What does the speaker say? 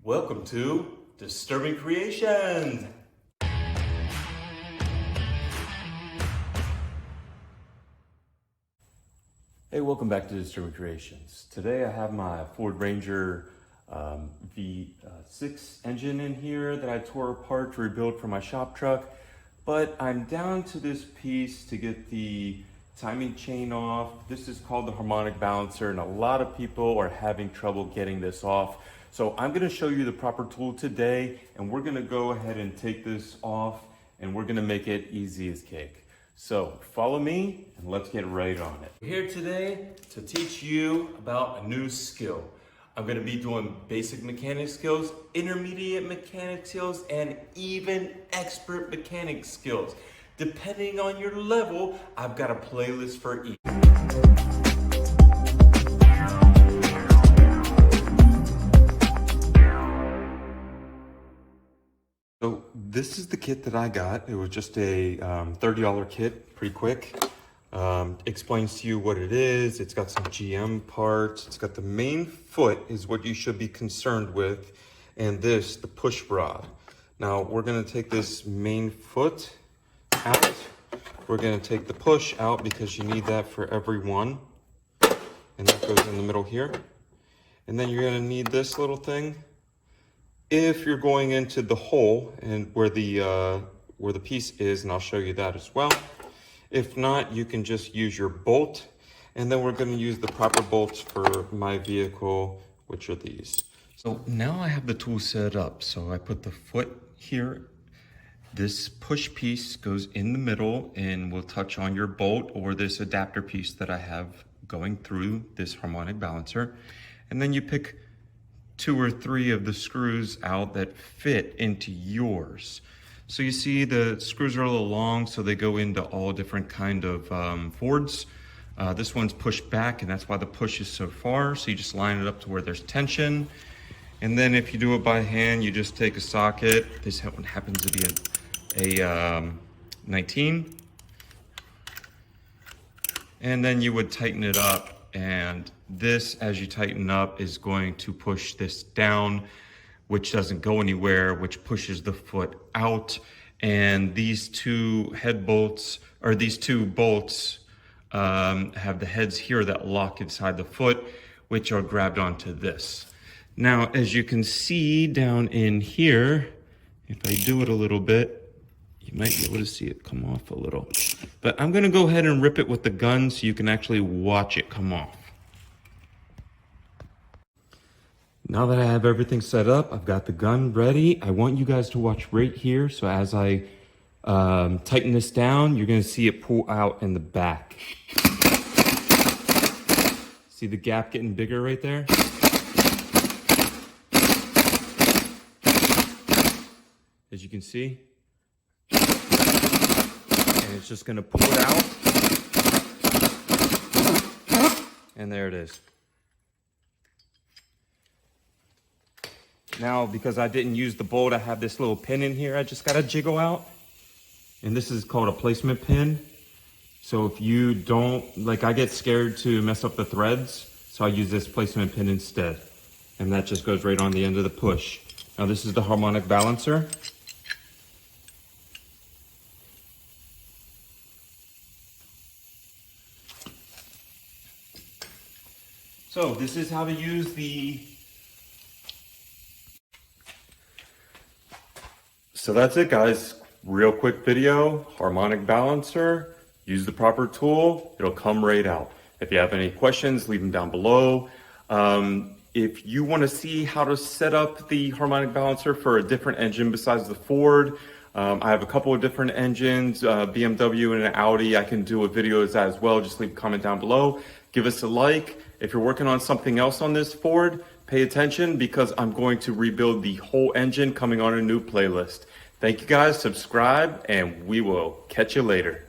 Welcome to Disturbing Creations. Hey, welcome back to Disturbing Creations. Today I have my Ford Ranger V6 engine in here that I tore apart to rebuild for my shop truck, but I'm down to this piece to get the timing chain off. This is called the harmonic balancer, and a lot of people are having trouble getting this off. So I'm gonna show you the proper tool today, and we're gonna go ahead and take this off, and we're gonna make it easy as cake. So follow me, and let's get right on it. We're here today to teach you about a new skill. I'm gonna be doing basic mechanic skills, intermediate mechanic skills, and even expert mechanic skills. Depending on your level, I've got a playlist for each. So this is the kit that I got. It was just a $30 kit, pretty quick. Explains to you what it is. It's got some GM parts. It's got the main foot is what you should be concerned with. And this, the push rod. Now we're gonna take this main foot out. We're gonna take the push out because you need that for every one. And that goes in the middle here. And then you're gonna need this little thing. If you're going into the hole and where the piece is, and I'll show you that as well. If not, you can just use your bolt, and then we're going to use the proper bolts for my vehicle, which are these. So now I have the tool set up. So I put the foot here. This push piece goes in the middle and will touch on your bolt or this adapter piece that I have going through this harmonic balancer. And then you pick 2 or 3 of the screws out that fit into yours. So you see the screws are a little long, so they go into all different kind of Fords. This one's pushed back, and that's why the push is so far. So you just line it up to where there's tension. And then if you do it by hand, you just take a socket. This one happens to be a 19. And then you would tighten it up. And this, as you tighten up, is going to push this down, which doesn't go anywhere, which pushes the foot out. And these two head bolts, or these two bolts, have the heads here that lock inside the foot, which are grabbed onto this. Now, as you can see down in here, if I do it a little bit, you might be able to see it come off a little. But I'm gonna go ahead and rip it with the gun so you can actually watch it come off. Now that I have everything set up, I've got the gun ready. I want you guys to watch right here. So as I tighten this down, you're gonna see it pull out in the back. See the gap getting bigger right there? As you can see. And it's just gonna pull it out. And there it is. Now, because I didn't use the bolt, I have this little pin in here I just gotta jiggle out. And this is called a placement pin. So if you don't, like I get scared to mess up the threads, so I use this placement pin instead. And that just goes right on the end of the push. Now this is the harmonic balancer. So this is how to use So that's it, guys. Real quick video, harmonic balancer. Use the proper tool, it'll come right out. If you have any questions, leave them down below. If you want to see how to set up the harmonic balancer for a different engine besides the Ford, I have a couple of different engines, BMW and an Audi. I can do a video of that as well. Just leave a comment down below. Give us a like. If you're working on something else on this Ford, pay attention because I'm going to rebuild the whole engine coming on a new playlist. Thank you guys, subscribe, and we will catch you later.